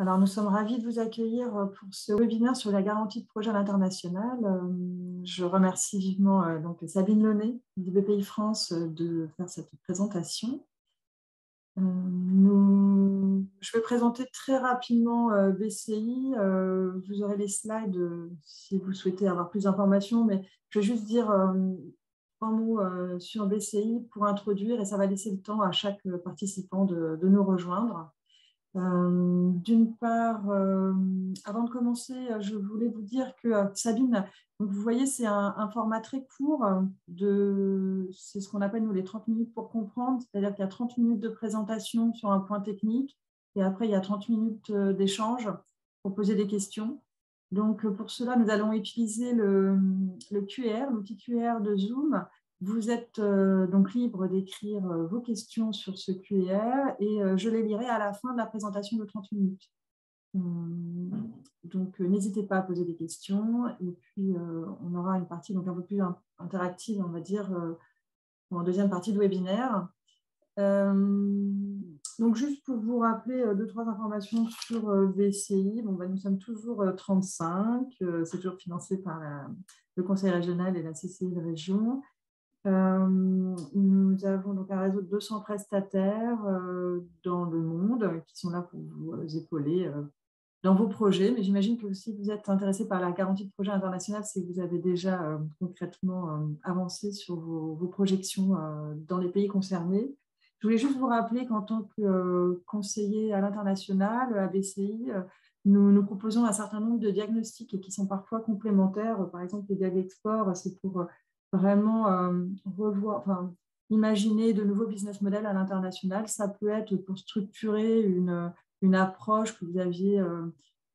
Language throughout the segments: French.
Alors, nous sommes ravis de vous accueillir pour ce webinaire sur la garantie de projet à l'international. Je remercie vivement donc Sabine Launay du BPI France de faire cette présentation. Je vais présenter très rapidement BCI. Vous aurez les slides si vous souhaitez avoir plus d'informations, mais je vais juste dire trois mots sur BCI pour introduire et ça va laisser le temps à chaque participant de nous rejoindre. D'une part, avant de commencer, je voulais vous dire que Sabine, donc vous voyez, c'est un format très court, c'est ce qu'on appelle nous les 30 minutes pour comprendre, c'est-à-dire qu'il y a 30 minutes de présentation sur un point technique et après il y a 30 minutes d'échange pour poser des questions. Donc pour cela, nous allons utiliser le QR, l'outil QR de Zoom. Vous êtes donc libre d'écrire vos questions sur ce QR et je les lirai à la fin de la présentation de 30 minutes. Donc, n'hésitez pas à poser des questions et puis on aura une partie donc, un peu plus interactive, on va dire, en deuxième partie de webinaire. Donc, juste pour vous rappeler deux, trois informations sur BCI, nous sommes toujours 35, c'est toujours financé par le Conseil régional et la CCI de région. Nous avons donc un réseau de 200 prestataires dans le monde qui sont là pour vous épauler dans vos projets. Mais j'imagine que si vous êtes intéressé par la garantie de projet international, c'est que vous avez déjà concrètement avancé sur vos projections dans les pays concernés. Je voulais juste vous rappeler qu'en tant que conseiller à l'international, à BCI, nous proposons un certain nombre de diagnostics et qui sont parfois complémentaires. Par exemple, les diag-export, c'est pour vraiment imaginer de nouveaux business models à l'international. Ça peut être pour structurer une approche que vous aviez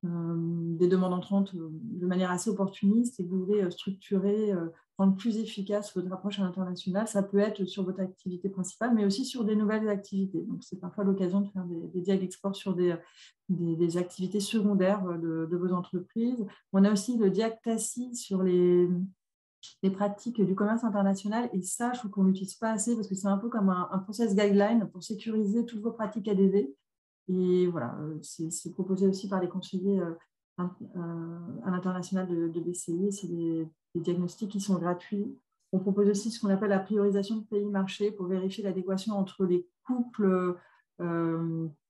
des demandes entrantes de manière assez opportuniste et que vous voulez structurer, rendre plus efficace votre approche à l'international. Ça peut être sur votre activité principale, mais aussi sur des nouvelles activités. Donc, c'est parfois l'occasion de faire des diag-export sur des activités secondaires de vos entreprises. On a aussi le diag-TACI sur les pratiques du commerce international. Et ça, je trouve qu'on ne l'utilise pas assez parce que c'est un peu comme un process guideline pour sécuriser toutes vos pratiques ADV. Et voilà, c'est proposé aussi par les conseillers à l'international de BCI. C'est des diagnostics qui sont gratuits. On propose aussi ce qu'on appelle la priorisation de pays-marché pour vérifier l'adéquation entre les couples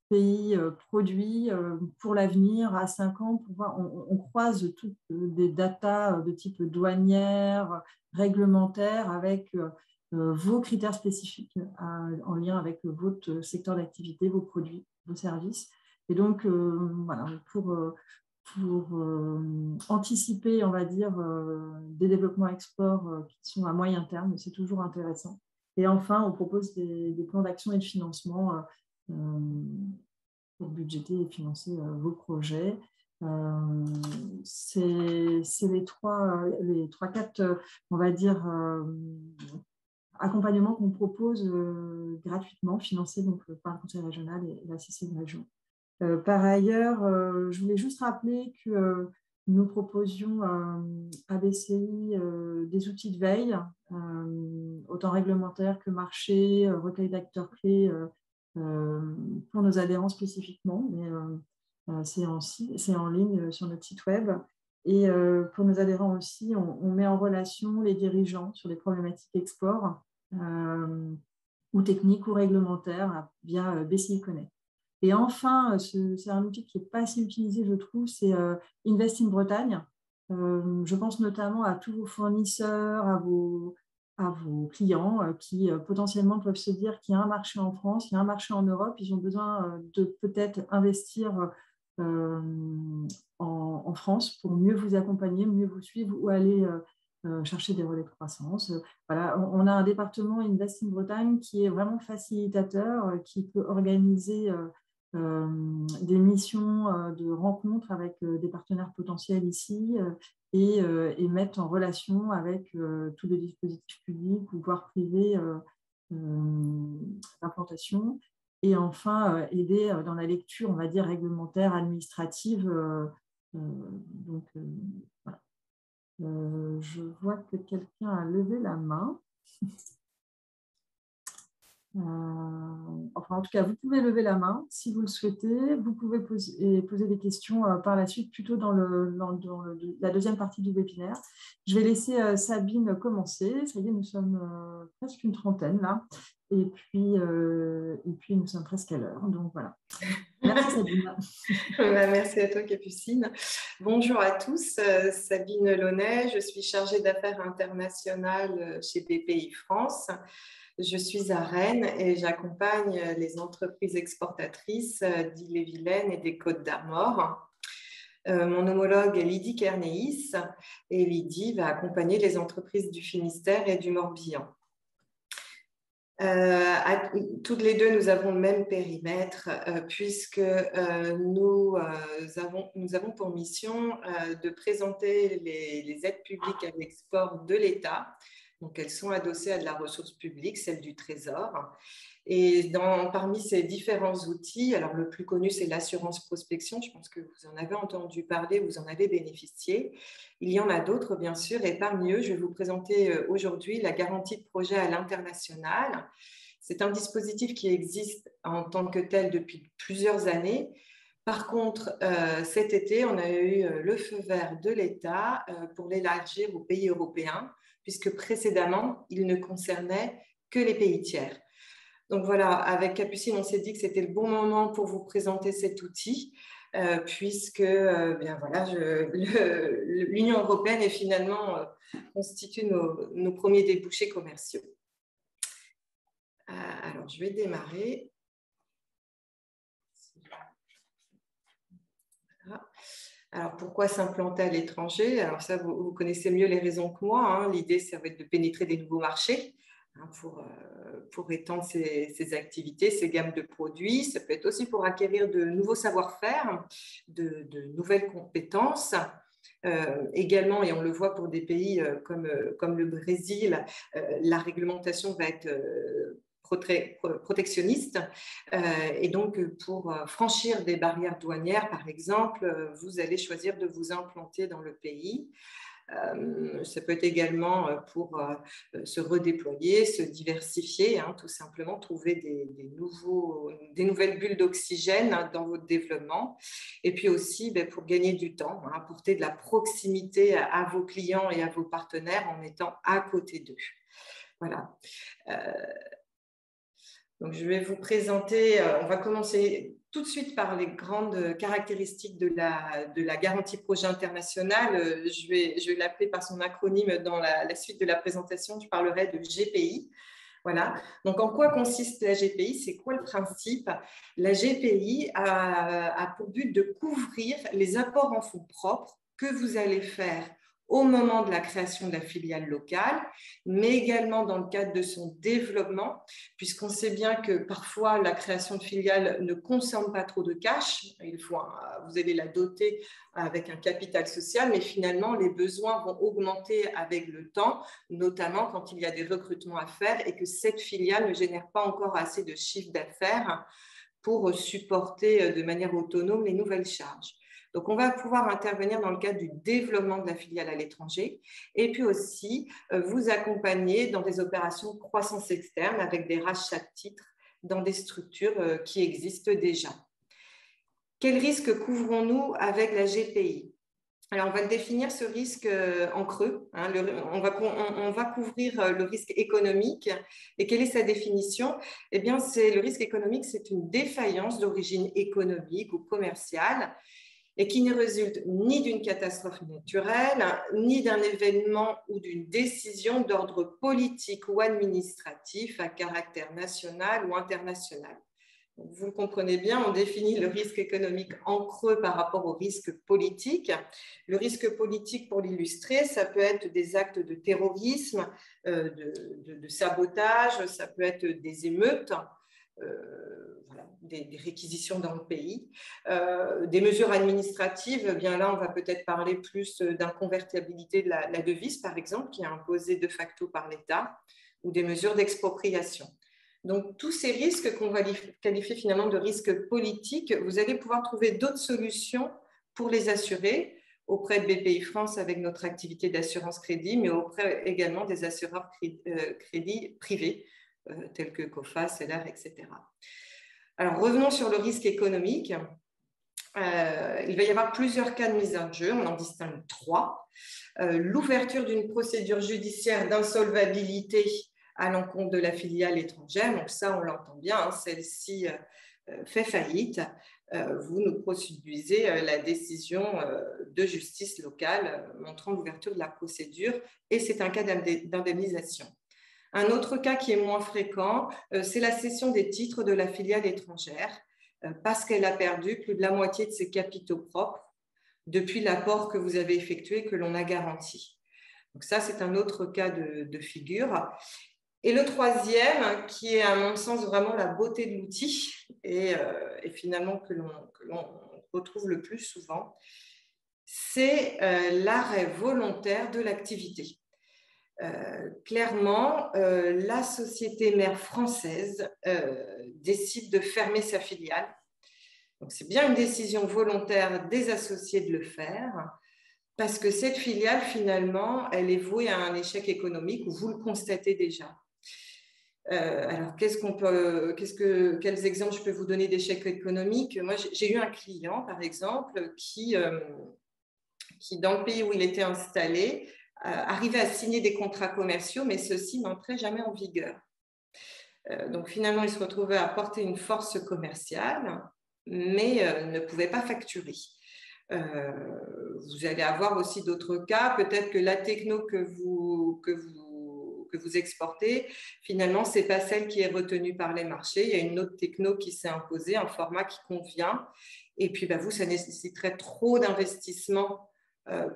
pays produits pour l'avenir à 5 ans. Pour voir, on croise toutes des datas de type douanière, réglementaire avec vos critères spécifiques en lien avec votre secteur d'activité, vos produits, vos services. Et donc, voilà, pour anticiper, on va dire, des développements export qui sont à moyen terme, c'est toujours intéressant. Et enfin, on propose des plans d'action et de financement pour budgéter et financer vos projets. C'est les trois, quatre, on va dire, accompagnements qu'on propose gratuitement, financés donc, par le Conseil régional et la CCI de région. Par ailleurs, je voulais juste rappeler que nous proposions à BCI des outils de veille, autant réglementaires que marché, recueil d'acteurs clés pour nos adhérents spécifiquement, mais c'est en ligne sur notre site web. Et pour nos adhérents aussi, on met en relation les dirigeants sur les problématiques export ou techniques ou réglementaires via BCI Connect. Et enfin, c'est un outil qui n'est pas assez utilisé, je trouve, c'est Invest in Bretagne. Je pense notamment à tous vos fournisseurs, à vos clients qui potentiellement peuvent se dire qu'il y a un marché en France, il y a un marché en Europe, ils ont besoin de peut-être investir en France pour mieux vous accompagner, mieux vous suivre ou aller chercher des relais de croissance. Voilà, on a un département Invest in Bretagne qui est vraiment facilitateur, qui peut organiser des missions de rencontres avec des partenaires potentiels ici et mettre en relation avec tous les dispositifs publics ou voire privés d'implantation. Et enfin, aider dans la lecture, on va dire, réglementaire, administrative. Donc, voilà. Je vois que quelqu'un a levé la main. enfin, en tout cas, vous pouvez lever la main si vous le souhaitez. Vous pouvez poser des questions par la suite, plutôt dans la deuxième partie du webinaire. Je vais laisser Sabine commencer. Ça y est, nous sommes presque une trentaine là. Et puis nous sommes presque à l'heure. Donc voilà. Merci Sabine. Merci à toi Capucine. Bonjour à tous, Sabine Launay, je suis chargée d'affaires internationales chez BPI France. Je suis à Rennes et j'accompagne les entreprises exportatrices d'Ille-et-Vilaine et des Côtes-d'Armor. Mon homologue est Lydie Kernéis et Lydie va accompagner les entreprises du Finistère et du Morbihan. Toutes les deux, nous avons le même périmètre puisque nous avons pour mission de présenter les aides publiques à l'export de l'État. Donc, elles sont adossées à de la ressource publique, celle du Trésor. Et parmi ces différents outils, alors le plus connu, c'est l'assurance prospection. Je pense que vous en avez entendu parler, vous en avez bénéficié. Il y en a d'autres, bien sûr, et parmi eux, je vais vous présenter aujourd'hui la garantie de projet à l'international. C'est un dispositif qui existe en tant que tel depuis plusieurs années. Par contre, cet été, on a eu le feu vert de l'État pour l'élargir aux pays européens, puisque précédemment, il ne concernait que les pays tiers. Donc voilà, avec Capucine, on s'est dit que c'était le bon moment pour vous présenter cet outil, puisque bien voilà, l'Union européenne est finalement constitue nos premiers débouchés commerciaux. Alors, je vais démarrer. Voilà. Alors, pourquoi s'implanter à l'étranger? Alors ça, vous connaissez mieux les raisons que moi, hein. L'idée, ça va être de pénétrer des nouveaux marchés, hein, pour étendre ses activités, ses gammes de produits. Ça peut être aussi pour acquérir de nouveaux savoir-faire, de nouvelles compétences. Également, et on le voit pour des pays comme le Brésil, la réglementation va être protectionniste. Et donc, pour franchir des barrières douanières, par exemple, vous allez choisir de vous implanter dans le pays. Ça peut être également pour se redéployer, se diversifier, hein, tout simplement, trouver des nouvelles bulles d'oxygène, hein, dans votre développement. Et puis aussi pour gagner du temps, hein, apporter de la proximité à vos clients et à vos partenaires en étant à côté d'eux. Voilà. Donc, je vais vous présenter, on va commencer tout de suite par les grandes caractéristiques de la garantie projet international. Je vais l'appeler par son acronyme dans la suite de la présentation. Je parlerai de GPI. Voilà. Donc, en quoi consiste la GPI? C'est quoi le principe? La GPI a pour but de couvrir les apports en fonds propres que vous allez faire au moment de la création de la filiale locale, mais également dans le cadre de son développement, puisqu'on sait bien que parfois la création de filiale ne consomme pas trop de cash. Vous allez la doter avec un capital social, mais finalement les besoins vont augmenter avec le temps, notamment quand il y a des recrutements à faire et que cette filiale ne génère pas encore assez de chiffre d'affaires pour supporter de manière autonome les nouvelles charges. Donc, on va pouvoir intervenir dans le cadre du développement de la filiale à l'étranger et puis aussi vous accompagner dans des opérations de croissance externe avec des rachats de titres dans des structures qui existent déjà. Quels risques couvrons-nous avec la GPI? Alors, on va définir ce risque en creux, hein. On va couvrir le risque économique. Et quelle est sa définition? Eh bien, le risque économique, c'est une défaillance d'origine économique ou commerciale et qui ne résulte ni d'une catastrophe naturelle, ni d'un événement ou d'une décision d'ordre politique ou administratif à caractère national ou international. Vous le comprenez bien, on définit le risque économique en creux par rapport au risque politique. Le risque politique, pour l'illustrer, ça peut être des actes de terrorisme, de sabotage, ça peut être des émeutes, voilà, des réquisitions dans le pays. Des mesures administratives, eh bien là, on va peut-être parler plus d'inconvertibilité de la devise, par exemple, qui est imposée de facto par l'État, ou des mesures d'expropriation. Donc, tous ces risques qu'on va qualifier finalement de risques politiques, vous allez pouvoir trouver d'autres solutions pour les assurer auprès de BPI France avec notre activité d'assurance crédit, mais auprès également des assureurs crédits privés, tels que COFA, CELAR, etc. Alors, revenons sur le risque économique. Il va y avoir plusieurs cas de mise en jeu, on en distingue 3. L'ouverture d'une procédure judiciaire d'insolvabilité à l'encontre de la filiale étrangère, donc ça on l'entend bien, hein, celle-ci fait faillite, vous nous produisez la décision de justice locale montrant l'ouverture de la procédure et c'est un cas d'indemnisation. Un autre cas qui est moins fréquent, c'est la cession des titres de la filiale étrangère parce qu'elle a perdu plus de la moitié de ses capitaux propres depuis l'apport que vous avez effectué et que l'on a garanti. Donc ça, c'est un autre cas de figure. Et le troisième, qui est à mon sens vraiment la beauté de l'outil et finalement que l'on retrouve le plus souvent, c'est l'arrêt volontaire de l'activité. Clairement, la société mère française décide de fermer sa filiale. Donc, c'est bien une décision volontaire des associés de le faire, parce que cette filiale, finalement, elle est vouée à un échec économique, vous le constatez déjà. Alors, quels exemples je peux vous donner d'échecs économiques? Moi, j'ai eu un client, par exemple, qui, dans le pays où il était installé, arrivait à signer des contrats commerciaux, mais ceux-ci n'entraient jamais en vigueur. Donc, finalement, il se retrouvait à porter une force commerciale, mais ne pouvait pas facturer. Vous allez avoir aussi d'autres cas. Peut-être que la techno que vous exportez, finalement, ce n'est pas celle qui est retenue par les marchés. Il y a une autre techno qui s'est imposée, un format qui convient. Et puis, vous, ça nécessiterait trop d'investissement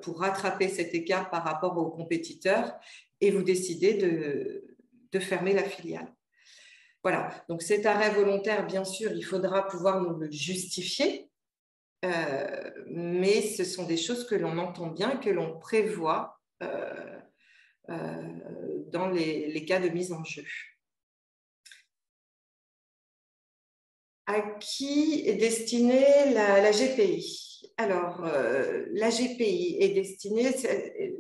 pour rattraper cet écart par rapport aux compétiteurs et vous décidez de fermer la filiale. Voilà, donc cet arrêt volontaire, bien sûr, il faudra pouvoir nous le justifier, mais ce sont des choses que l'on entend bien, que l'on prévoit dans les cas de mise en jeu. À qui est destinée la GPI? Alors, la GPI est destinée,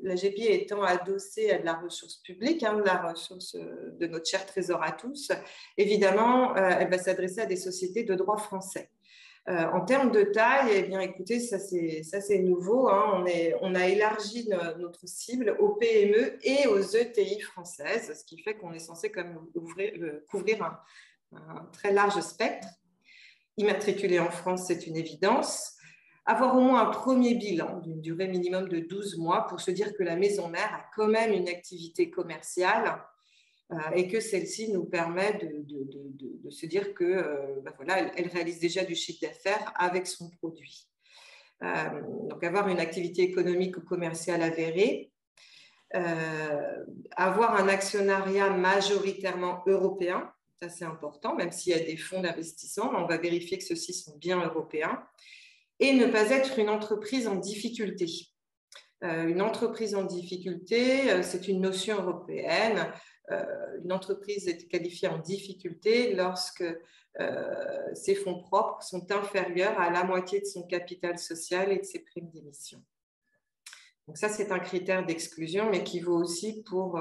la GPI étant adossée à de la ressource publique, de la ressource de notre cher trésor à tous, évidemment, elle va s'adresser à des sociétés de droit français. En termes de taille, eh bien, écoutez, ça c'est nouveau. Hein. On a élargi notre cible aux PME et aux ETI françaises, ce qui fait qu'on est censé quand même couvrir un très large spectre. Immatriculé en France, c'est une évidence. Avoir au moins un premier bilan d'une durée minimum de 12 mois pour se dire que la maison mère a quand même une activité commerciale et que celle-ci nous permet de se dire que voilà, elle réalise déjà du chiffre d'affaires avec son produit. Donc, avoir une activité économique ou commerciale avérée, avoir un actionnariat majoritairement européen, ça c'est important, même s'il y a des fonds d'investissement, on va vérifier que ceux-ci sont bien européens, et ne pas être une entreprise en difficulté. Une entreprise en difficulté, c'est une notion européenne. Une entreprise est qualifiée en difficulté lorsque ses fonds propres sont inférieurs à la moitié de son capital social et de ses primes d'émission. Donc ça, c'est un critère d'exclusion, mais qui vaut aussi pour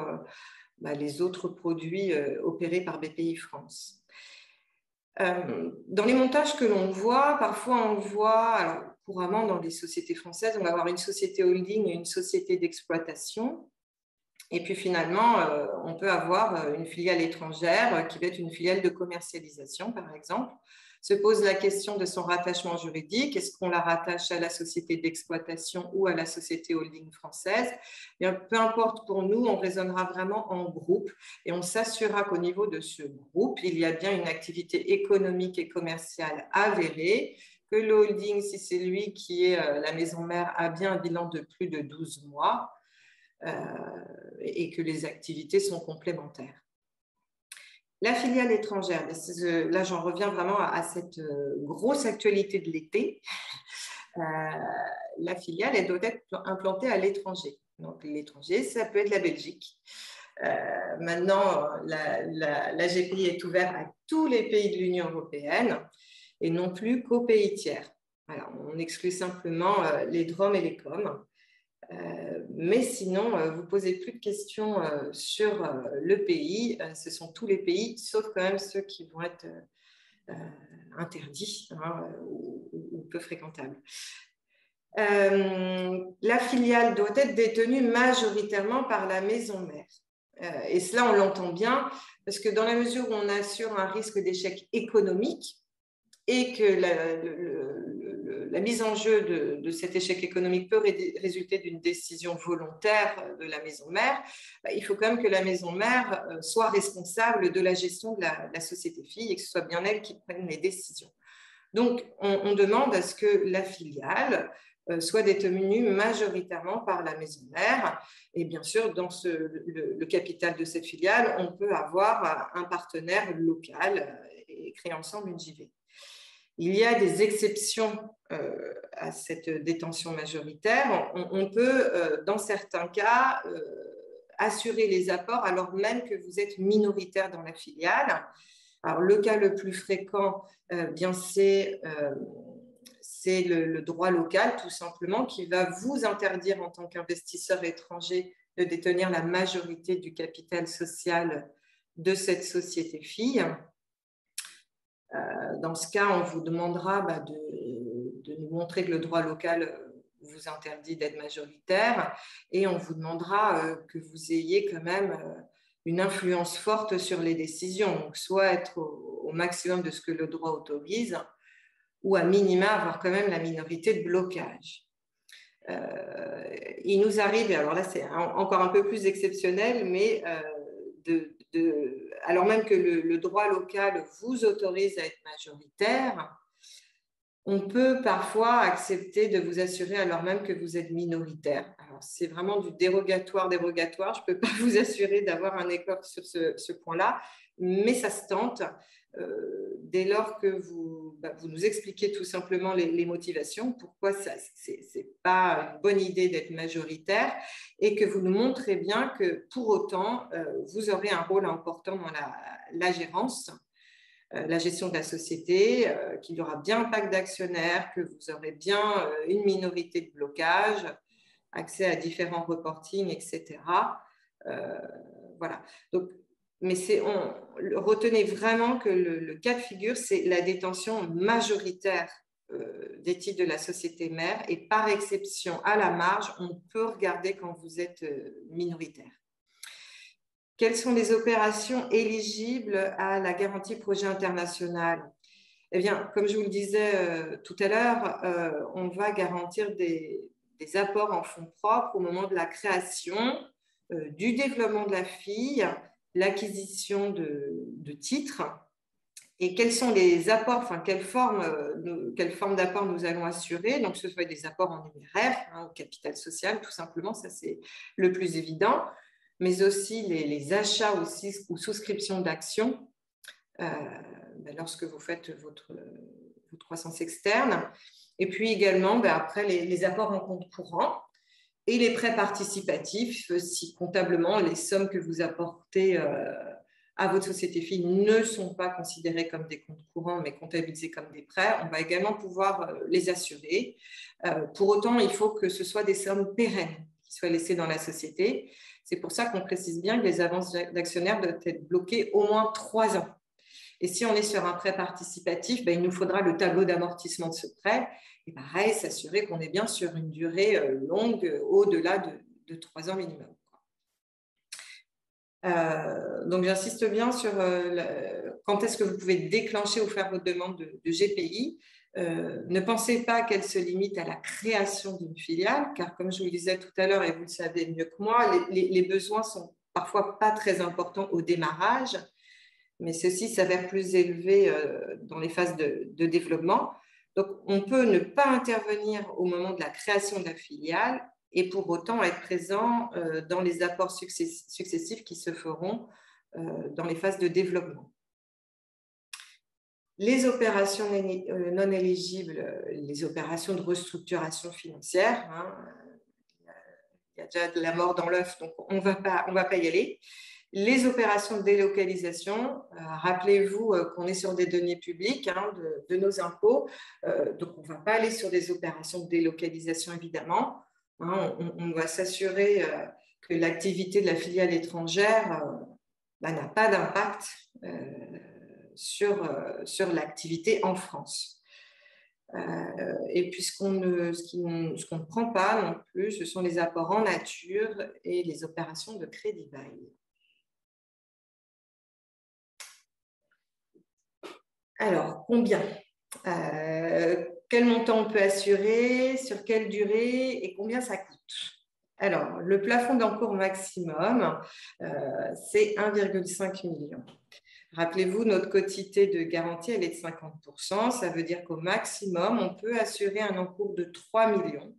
les autres produits opérés par BPI France. Dans les montages que l'on voit, parfois on voit, alors couramment dans les sociétés françaises, on va avoir une société holding et une société d'exploitation. Et puis finalement, on peut avoir une filiale étrangère qui va être une filiale de commercialisation, par exemple. Se pose la question de son rattachement juridique. Est-ce qu'on la rattache à la société d'exploitation ou à la société holding française? Bien, peu importe pour nous, on raisonnera vraiment en groupe et on s'assurera qu'au niveau de ce groupe, il y a bien une activité économique et commerciale avérée, que le holding, si c'est lui qui est la maison mère, a bien un bilan de plus de 12 mois et que les activités sont complémentaires. La filiale étrangère, là j'en reviens vraiment à cette grosse actualité de l'été. La filiale, elle doit être implantée à l'étranger. Donc l'étranger, ça peut être la Belgique. Maintenant, la GPI est ouverte à tous les pays de l'Union européenne et non plus qu'aux pays tiers. Alors, on exclut simplement les DROM et les COM. Mais sinon, vous ne posez plus de questions sur le pays. Ce sont tous les pays, sauf quand même ceux qui vont être interdits ou peu fréquentables. La filiale doit être détenue majoritairement par la maison mère. Et cela, on l'entend bien, parce que dans la mesure où on assure un risque d'échec économique et que la mise en jeu de cet échec économique peut résulter d'une décision volontaire de la maison mère, il faut quand même que la maison mère soit responsable de la gestion de la société fille et que ce soit bien elle qui prenne les décisions. Donc, on demande à ce que la filiale soit détenue majoritairement par la maison mère. Et bien sûr, dans le capital de cette filiale, on peut avoir un partenaire local et créer ensemble une JV. Il y a des exceptions à cette détention majoritaire. On peut, dans certains cas, assurer les apports alors même que vous êtes minoritaire dans la filiale. Alors, le cas le plus fréquent, c'est le droit local, tout simplement, qui va vous interdire en tant qu'investisseur étranger de détenir la majorité du capital social de cette société fille. Dans ce cas, on vous demandera de nous montrer que le droit local vous interdit d'être majoritaire et on vous demandera que vous ayez quand même une influence forte sur les décisions, donc soit être au maximum de ce que le droit autorise, ou à minima avoir quand même la minorité de blocage. Il nous arrive, et alors là c'est encore un peu plus exceptionnel, mais alors même que le droit local vous autorise à être majoritaire, on peut parfois accepter de vous assurer alors même que vous êtes minoritaire. Alors, c'est vraiment du dérogatoire. Je ne peux pas vous assurer d'avoir un accord sur ce point-là, mais ça se tente dès lors que vous nous expliquez tout simplement les motivations, pourquoi ce n'est pas une bonne idée d'être majoritaire et que vous nous montrez bien que pour autant, vous aurez un rôle important dans la gérance. La gestion de la société, qu'il y aura bien un pacte d'actionnaires, que vous aurez bien une minorité de blocage, accès à différents reportings, etc. Voilà. Donc, mais retenez vraiment que le cas de figure, c'est la détention majoritaire des titres de la société mère et par exception, à la marge, on peut regarder quand vous êtes minoritaire. Quelles sont les opérations éligibles à la garantie projet international? Eh bien, comme je vous le disais tout à l'heure, on va garantir des apports en fonds propres au moment de la création, du développement de la fille, l'acquisition de titres. Et quels sont les apports, enfin, quelle forme d'apport nous allons assurer? Donc, ce soit des apports en numéraire, au capital social, tout simplement, ça c'est le plus évident, mais aussi les achats ou souscriptions d'actions lorsque vous faites votre croissance externe. Et puis également, après, les apports en compte courant et les prêts participatifs, si comptablement, les sommes que vous apportez à votre société fille ne sont pas considérées comme des comptes courants, mais comptabilisées comme des prêts, on va également pouvoir les assurer. Pour autant, il faut que ce soit des sommes pérennes qui soient laissées dans la société. C'est pour ça qu'on précise bien que les avances d'actionnaires doivent être bloquées au moins 3 ans. Et si on est sur un prêt participatif, il nous faudra le tableau d'amortissement de ce prêt. Et pareil, s'assurer qu'on est bien sur une durée longue, au-delà de 3 ans minimum. Donc, j'insiste bien sur quand est-ce que vous pouvez déclencher ou faire votre demande de GPI. Ne pensez pas qu'elle se limite à la création d'une filiale, car comme je vous le disais tout à l'heure, et vous le savez mieux que moi, les besoins sont parfois pas très importants au démarrage, mais ceux-ci s'avèrent plus élevés dans les phases de développement. Donc, on peut ne pas intervenir au moment de la création de la filiale et pour autant être présent dans les apports successifs qui se feront dans les phases de développement. Les opérations non éligibles, les opérations de restructuration financière, il y a déjà de la mort dans l'œuf, donc on va pas y aller. Les opérations de délocalisation, rappelez-vous qu'on est sur des deniers publics de nos impôts, donc on ne va pas aller sur des opérations de délocalisation évidemment. On va s'assurer que l'activité de la filiale étrangère n'a pas d'impact sur l'activité en France. Et puis, ce qu'on ne prend pas non plus, ce sont les apports en nature et les opérations de crédit bail. Alors, combien? Quel montant on peut assurer, sur quelle durée et combien ça coûte? Alors, le plafond d'encours maximum, c'est 1,5 million. Rappelez-vous, notre quotité de garantie, elle est de 50%. Ça veut dire qu'au maximum, on peut assurer un encours de 3 millions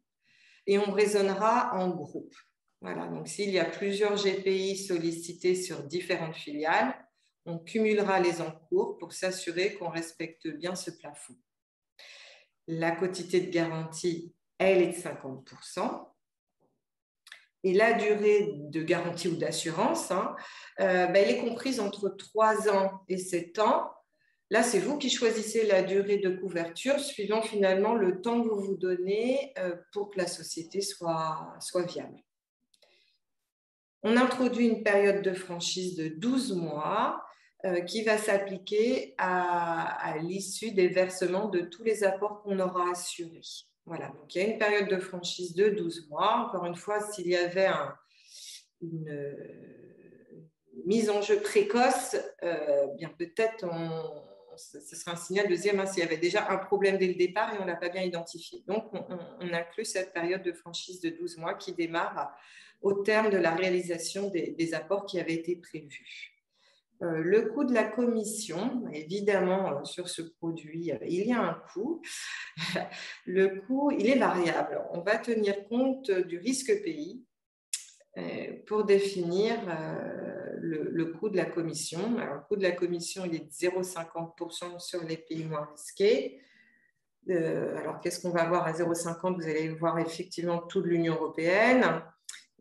et on raisonnera en groupe. Voilà, donc s'il y a plusieurs GPI sollicités sur différentes filiales, on cumulera les encours pour s'assurer qu'on respecte bien ce plafond. La quotité de garantie, elle est de 50%. Et la durée de garantie ou d'assurance, elle est comprise entre 3 ans et 7 ans. Là, c'est vous qui choisissez la durée de couverture suivant finalement le temps que vous vous donnez pour que la société soit viable. On introduit une période de franchise de 12 mois qui va s'appliquer à l'issue des versements de tous les apports qu'on aura assurés. Voilà, donc il y a une période de franchise de 12 mois. Encore une fois, s'il y avait une mise en jeu précoce, bien peut-être ce serait un signal deuxième, s'il y avait déjà un problème dès le départ et on ne l'a pas bien identifié. Donc, on inclut cette période de franchise de 12 mois qui démarre au terme de la réalisation des apports qui avaient été prévus. Le coût de la commission, évidemment, sur ce produit, il y a un coût. Le coût, il est variable. On va tenir compte du risque pays pour définir le coût de la commission. Alors, le coût de la commission, il est de 0,50% sur les pays moins risqués. Alors, qu'est-ce qu'on va avoir à 0,50? Vous allez voir effectivement toute l'Union européenne.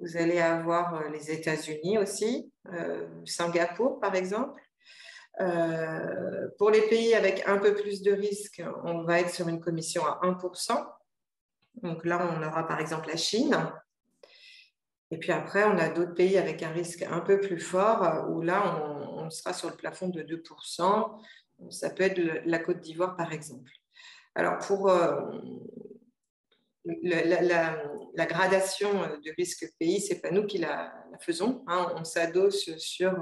Vous allez avoir les États-Unis aussi, Singapour par exemple. Pour les pays avec un peu plus de risques, on va être sur une commission à 1%. Donc là, on aura par exemple la Chine. Et puis après, on a d'autres pays avec un risque un peu plus fort, où là, on sera sur le plafond de 2%. Ça peut être la Côte d'Ivoire par exemple. Alors pour la gradation du risque pays, ce n'est pas nous qui la faisons. On s'adosse sur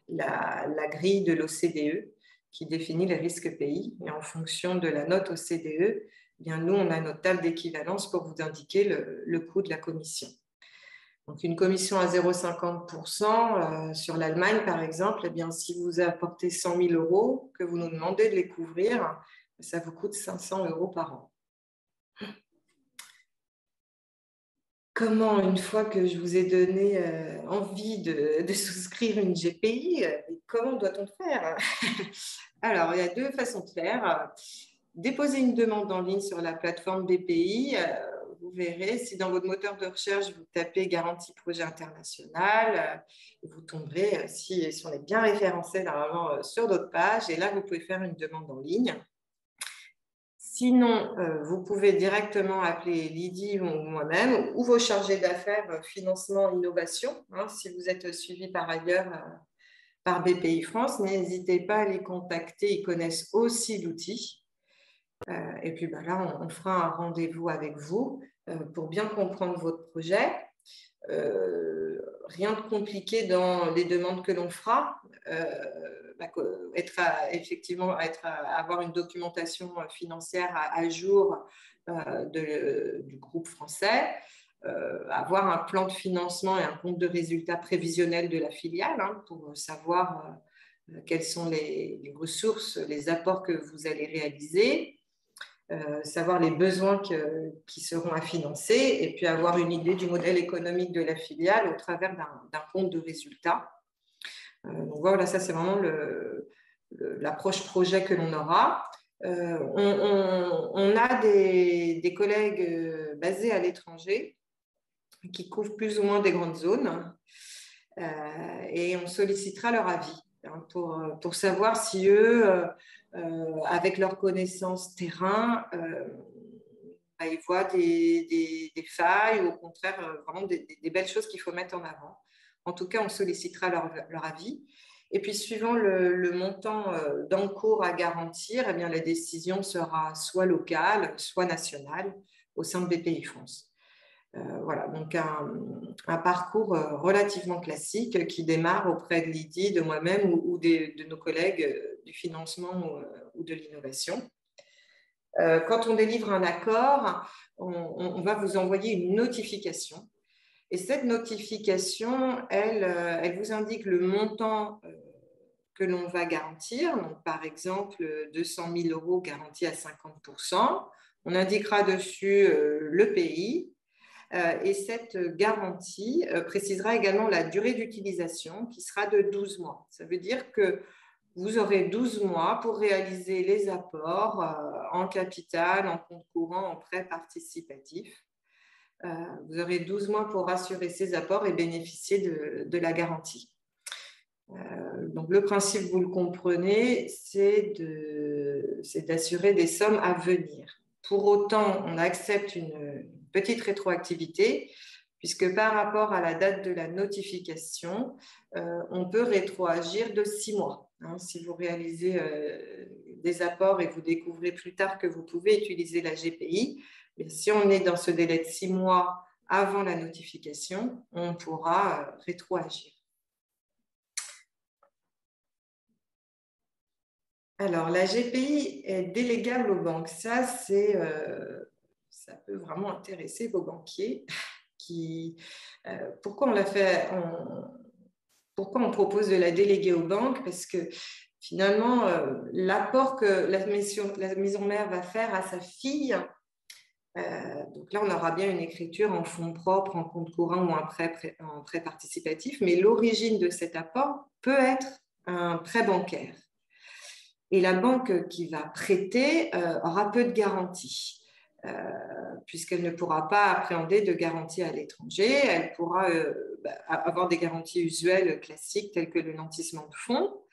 la grille de l'OCDE qui définit les risques pays. Et en fonction de la note OCDE, bien, nous, on a notre table d'équivalence pour vous indiquer le coût de la commission. Donc, une commission à 0,50% sur l'Allemagne, par exemple, eh bien, si vous apportez 100 000 €, que vous nous demandez de les couvrir, ça vous coûte 500 € par an. Comment, une fois que je vous ai donné envie de souscrire une GPI, comment doit-on faire? Alors, il y a 2 façons de faire. Déposer une demande en ligne sur la plateforme BPI. Vous verrez, si dans votre moteur de recherche, vous tapez Garantie Projet International, vous tomberez, si on est bien référencé normalement, sur d'autres pages. Et là, vous pouvez faire une demande en ligne. Sinon, vous pouvez directement appeler Lydie ou moi-même ou vos chargés d'affaires financement innovation. Si vous êtes suivi par ailleurs par BPI France, n'hésitez pas à les contacter. Ils connaissent aussi l'outil. Et puis là, on fera un rendez-vous avec vous pour bien comprendre votre projet. Rien de compliqué dans les demandes que l'on fera. Avoir une documentation financière à jour du groupe français, avoir un plan de financement et un compte de résultats prévisionnel de la filiale pour savoir quelles sont les ressources, les apports que vous allez réaliser. Savoir les besoins qui seront à financer et puis avoir une idée du modèle économique de la filiale au travers d'un compte de résultats. Donc voilà, ça c'est vraiment l'approche projet que l'on aura. On a des collègues basés à l'étranger qui couvrent plus ou moins des grandes zones et on sollicitera leur avis pour savoir si eux, avec leurs connaissances terrain, ils voient des failles ou au contraire vraiment des belles choses qu'il faut mettre en avant. En tout cas, on sollicitera leur avis. Et puis, suivant le montant d'encours à garantir, eh bien, la décision sera soit locale, soit nationale au sein de BPI France. Voilà, donc un parcours relativement classique qui démarre auprès de Lydie, de moi-même ou de nos collègues du financement ou de l'innovation. Quand on délivre un accord, on va vous envoyer une notification. Et cette notification, elle vous indique le montant que l'on va garantir. Donc, par exemple, 200 000 € garantis à 50%. On indiquera dessus le pays. Et cette garantie précisera également la durée d'utilisation qui sera de 12 mois. Ça veut dire que vous aurez 12 mois pour réaliser les apports en capital, en compte courant, en prêt participatif. Vous aurez 12 mois pour assurer ces apports et bénéficier de la garantie. Donc, le principe, vous le comprenez, c'est d'assurer des sommes à venir. Pour autant, on accepte une petite rétroactivité, puisque par rapport à la date de la notification, on peut rétroagir de 6 mois. Si vous réalisez des apports et vous découvrez plus tard que vous pouvez utiliser la GPI, mais si on est dans ce délai de 6 mois avant la notification, on pourra rétroagir. Alors, la GPI est délégable aux banques. Ça peut vraiment intéresser vos banquiers. Pourquoi on l'a fait pourquoi on propose de la déléguer aux banques? Parce que finalement, l'apport que la maison mère va faire à sa fille, donc là, on aura bien une écriture en fonds propres, en compte courant ou en prêt participatif, mais l'origine de cet apport peut être un prêt bancaire. Et la banque qui va prêter aura peu de garanties, puisqu'elle ne pourra pas appréhender de garanties à l'étranger. Elle pourra avoir des garanties usuelles classiques telles que le nantissement de fonds.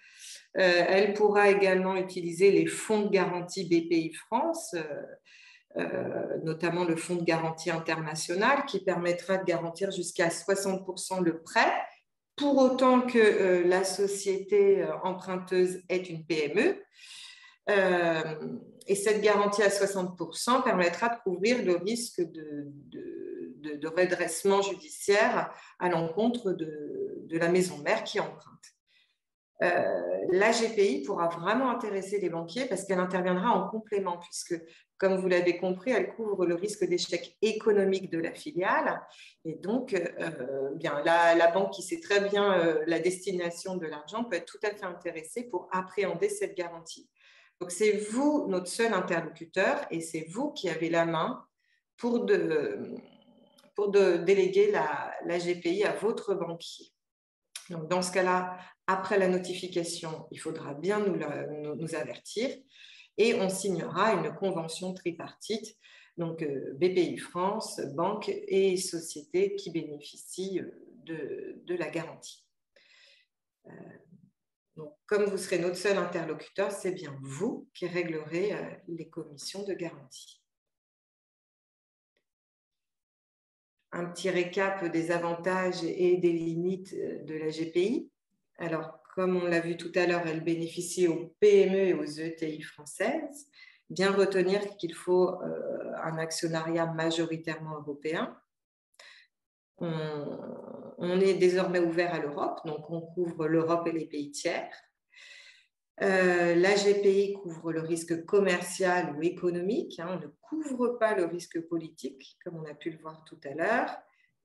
Elle pourra également utiliser les fonds de garantie BPI France, notamment le fonds de garantie international qui permettra de garantir jusqu'à 60% le prêt, pour autant que la société emprunteuse est une PME. Et cette garantie à 60% permettra de couvrir le risque de redressement judiciaire à l'encontre de la maison mère qui emprunte. La GPI pourra vraiment intéresser les banquiers parce qu'elle interviendra en complément, puisque, comme vous l'avez compris, elle couvre le risque d'échec économique de la filiale. Et donc, bien, la banque qui sait très bien la destination de l'argent peut être tout à fait intéressée pour appréhender cette garantie. Donc, c'est vous, notre seul interlocuteur, et c'est vous qui avez la main pour déléguer la GPI à votre banquier. Donc, dans ce cas-là, après la notification, il faudra bien nous avertir et on signera une convention tripartite, donc BPI France, banque et société qui bénéficient de la garantie. Donc, comme vous serez notre seul interlocuteur, c'est bien vous qui réglerez les commissions de garantie. Un petit récap des avantages et des limites de la GPI. Alors, comme on l'a vu tout à l'heure, elle bénéficie aux PME et aux ETI françaises. Bien retenir qu'il faut un actionnariat majoritairement européen. On est désormais ouvert à l'Europe, donc on couvre l'Europe et les pays tiers. La GPI couvre le risque commercial ou économique, on ne couvre pas le risque politique, comme on a pu le voir tout à l'heure.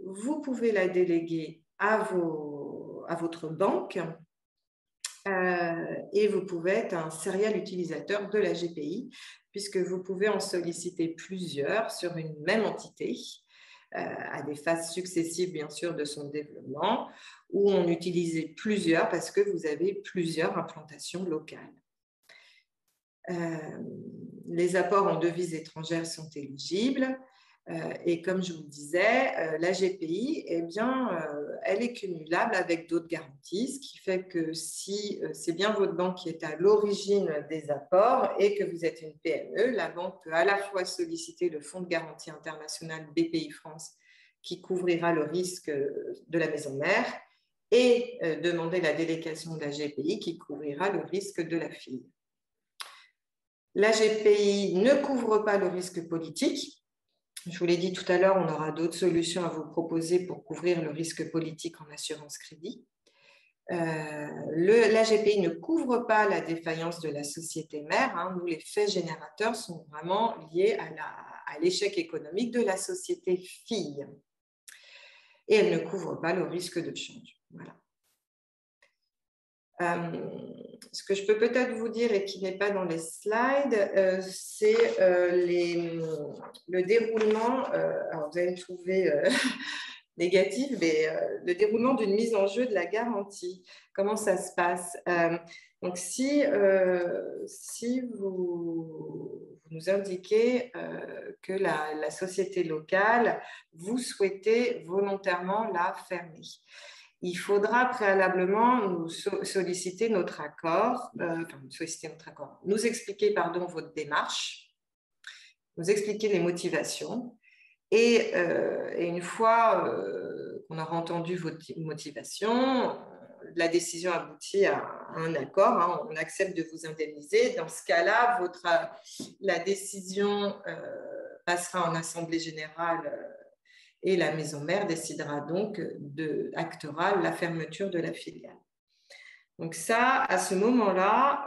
Vous pouvez la déléguer à votre banque et vous pouvez être un serial utilisateur de la GPI, puisque vous pouvez en solliciter plusieurs sur une même entité, à des phases successives, bien sûr, de son développement, où on utilisait plusieurs parce que vous avez plusieurs implantations locales. Les apports en devises étrangères sont éligibles. Et comme je vous disais, la GPI, eh bien, elle est cumulable avec d'autres garanties, ce qui fait que si c'est bien votre banque qui est à l'origine des apports et que vous êtes une PME, la banque peut à la fois solliciter le fonds de garantie international BPI France qui couvrira le risque de la maison mère et demander la délégation de la GPI qui couvrira le risque de la fille. La GPI ne couvre pas le risque politique. Je vous l'ai dit tout à l'heure, on aura d'autres solutions à vous proposer pour couvrir le risque politique en assurance crédit. La GPI ne couvre pas la défaillance de la société mère. Nous, les faits générateurs sont vraiment liés à l'échec économique de la société fille. Et elle ne couvre pas le risque de change. Voilà. Ce que je peux peut-être vous dire et qui n'est pas dans les slides, c'est le déroulement. Alors vous allez me trouver négatif, mais le déroulement d'une mise en jeu de la garantie. Comment ça se passe? Donc, si vous nous indiquez que la société locale, vous souhaitez volontairement la fermer, il faudra préalablement nous solliciter notre accord, nous expliquer votre démarche, nous expliquer les motivations. Et une fois qu'on aura entendu votre motivation, la décision aboutit à un accord, on accepte de vous indemniser. Dans ce cas-là, la décision passera en assemblée générale et la maison mère décidera donc actera la fermeture de la filiale. Donc ça, à ce moment-là,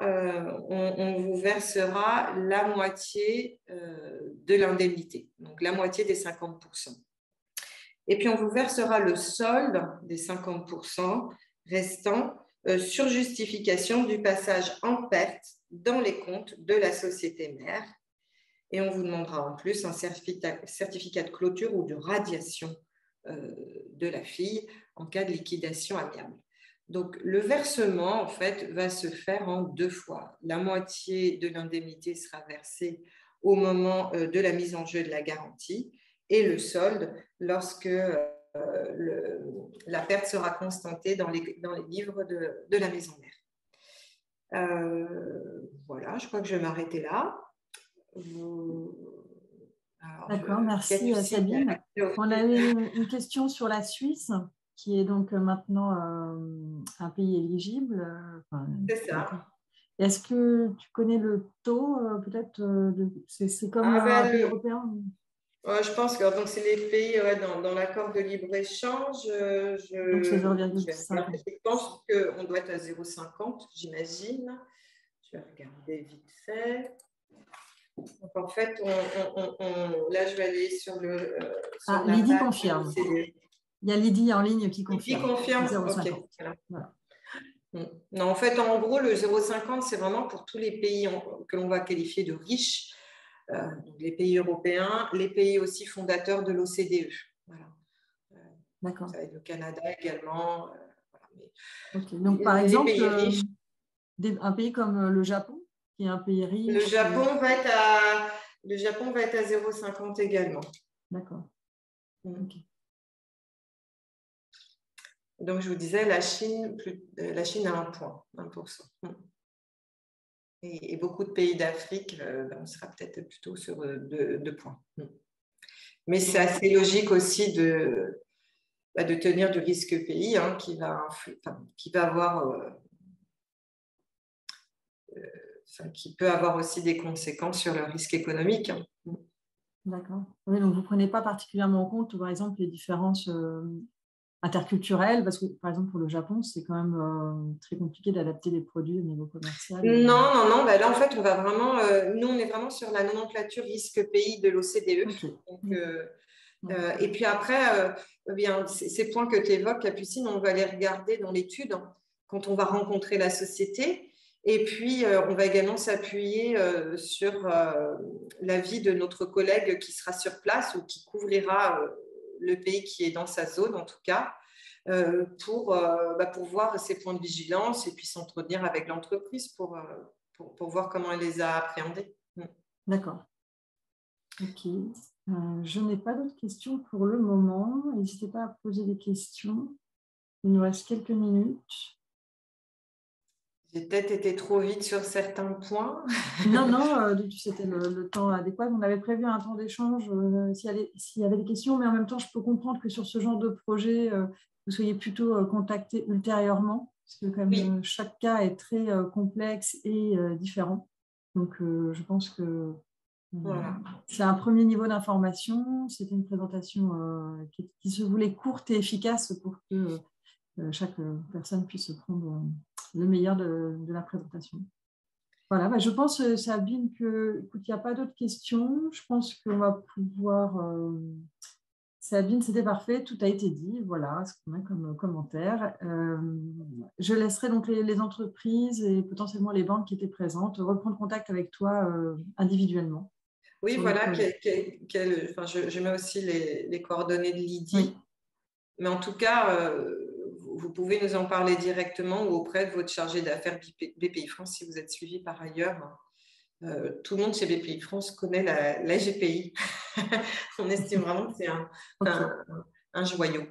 on vous versera la moitié de l'indemnité, donc la moitié des 50%. Et puis, on vous versera le solde des 50% restants sur justification du passage en perte dans les comptes de la société mère. Et on vous demandera en plus un certificat de clôture ou de radiation de la fille en cas de liquidation amiable. Donc, le versement, en fait, va se faire en 2 fois. La moitié de l'indemnité sera versée au moment de la mise en jeu de la garantie et le solde lorsque la perte sera constatée dans les livres de la maison mère. Voilà, je crois que je vais m'arrêter là. D'accord, merci Sabine. On a une question sur la Suisse, qui est donc maintenant un pays éligible. C'est ça. Est-ce que tu connais le taux peut-être c'est comme un pays européen? Je pense que c'est les pays dans l'accord de libre-échange. Donc c'est 0,5. Je pense qu'on doit être à 0,50, j'imagine. Je vais regarder vite fait. Donc, en fait, là, je vais aller sur le... Lydie confirme. Il y a Lydie en ligne qui confirme. Lydie confirme, 0,50. Ok. Voilà. Non, en fait, en gros, le 0,50, c'est vraiment pour tous les pays que l'on va qualifier de riches, donc les pays européens, les pays aussi fondateurs de l'OCDE. Voilà. D'accord. Ça va être le Canada également. Okay. Donc, par exemple, un pays comme le Japon, qui est un pays riche. Le Japon va être à 0,50 également. D'accord. Okay. Donc, je vous disais, la Chine a 1%. Et beaucoup de pays d'Afrique, on sera peut-être plutôt sur 2 points. Mais c'est assez logique aussi de tenir du risque pays qui peut avoir aussi des conséquences sur le risque économique. D'accord. Oui, donc vous ne prenez pas particulièrement en compte, par exemple, les différences interculturelles, parce que, par exemple, pour le Japon, c'est quand même très compliqué d'adapter les produits au niveau commercial. Non. Là, en fait, on va vraiment... nous, on est vraiment sur la nomenclature risque pays de l'OCDE. Okay. Donc, et puis après, ces points que tu évoques, Capucine, on va les regarder dans l'étude quand on va rencontrer la société. Et puis, on va également s'appuyer sur l'avis de notre collègue qui sera sur place ou qui couvrira le pays qui est dans sa zone, en tout cas, pour voir ses points de vigilance et puis s'entretenir avec l'entreprise pour voir comment elle les a appréhendés. D'accord. Ok. Je n'ai pas d'autres questions pour le moment. N'hésitez pas à poser des questions. Il nous reste quelques minutes. J'ai peut-être été trop vite sur certains points. Non, c'était le temps adéquat. On avait prévu un temps d'échange s'il y avait des questions, mais en même temps, je peux comprendre que sur ce genre de projet, vous soyez plutôt contacté ultérieurement, parce que Oui, comme chaque cas est très complexe et différent. Donc, je pense que voilà. c'est un premier niveau d'information. C'était une présentation qui se voulait courte et efficace pour que chaque personne puisse prendre le meilleur de la présentation. Voilà, bah, je pense, Sabine, que, écoute, il n'y a pas d'autres questions. Je pense qu'on va pouvoir. Sabine, c'était parfait, tout a été dit. Voilà ce qu'on a comme commentaire. Je laisserai donc les entreprises et potentiellement les banques qui étaient présentes reprendre contact avec toi individuellement Oui, sur le voilà, projet. enfin, je mets aussi les coordonnées de Oui, Lydie. Mais en tout cas, vous pouvez nous en parler directement ou auprès de votre chargé d'affaires BPI France si vous êtes suivi par ailleurs. Tout le monde chez BPI France connaît la GPI. On estime vraiment que c'est ok. un, un joyau.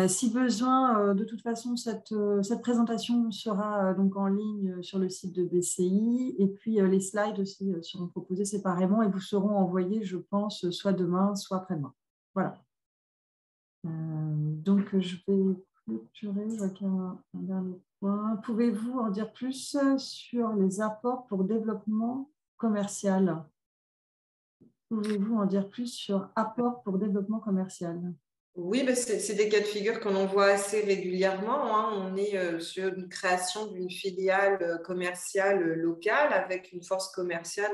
Si besoin, de toute façon, cette présentation sera donc en ligne sur le site de BCI et puis les slides aussi seront proposés séparément et vous seront envoyés, je pense, soit demain, soit après-demain. Voilà. Donc, je vais clôturer. Je vois qu'il y a un dernier point. Pouvez-vous en dire plus sur les apports pour développement commercial? Pouvez-vous en dire plus sur apports pour développement commercial? Oui, ben c'est des cas de figure qu'on en voit assez régulièrement, hein. On est sur une création d'une filiale commerciale locale avec une force commerciale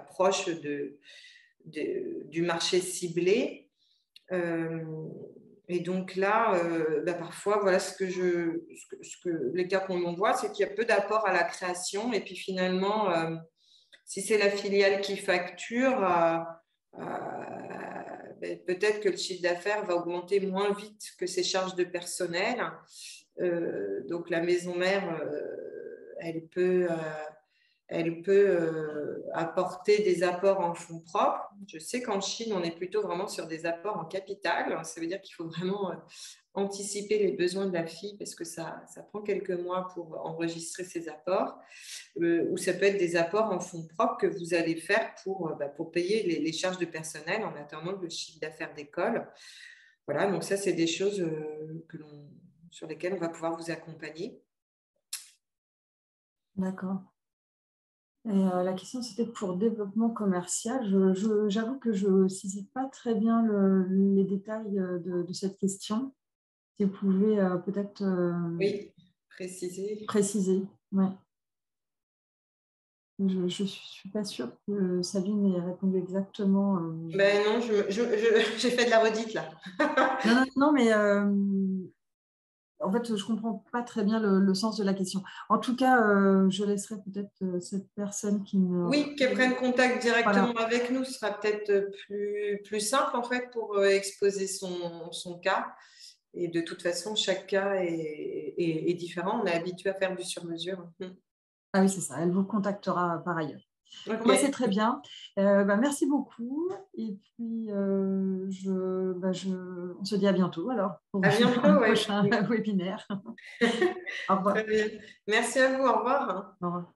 proche du marché ciblé. Euh, et donc là, parfois, voilà ce que les cas qu'on voit, c'est qu'il y a peu d'apport à la création. Et puis finalement, si c'est la filiale qui facture, peut-être que le chiffre d'affaires va augmenter moins vite que ses charges de personnel. Donc la maison mère, elle peut apporter des apports en fonds propres. Je sais qu'en Chine, on est plutôt vraiment sur des apports en capital. Ça veut dire qu'il faut vraiment anticiper les besoins de la fille parce que ça prend quelques mois pour enregistrer ces apports. Ou ça peut être des apports en fonds propres que vous allez faire pour payer les charges de personnel en attendant le chiffre d'affaires d'école. Voilà, donc ça, c'est des choses sur lesquelles on va pouvoir vous accompagner. D'accord. Et la question, c'était pour développement commercial. J'avoue que je ne saisis pas très bien les détails de cette question. Si vous pouvez peut-être Oui, préciser. préciser. Ouais. Je ne suis pas sûre que Sabine ait répondu exactement. Ben non, j'ai fait de la redite là. Non, non, non, mais en fait, je ne comprends pas très bien le sens de la question. En tout cas, je laisserai peut-être cette personne qui me... Oui, qu'elle prenne contact directement Voilà, avec nous, ce sera peut-être plus simple en fait pour exposer son cas. Et de toute façon, chaque cas est différent. On est habitué à faire du sur-mesure. ah oui, c'est ça. Elle vous contactera par ailleurs. Bon, Ok, bah, c'est très bien. Merci beaucoup. Et puis, on se dit à bientôt alors pour à un bientôt. Ouais. prochain webinaire. Au Très revoir. bien. Merci à vous. Au revoir. Au revoir.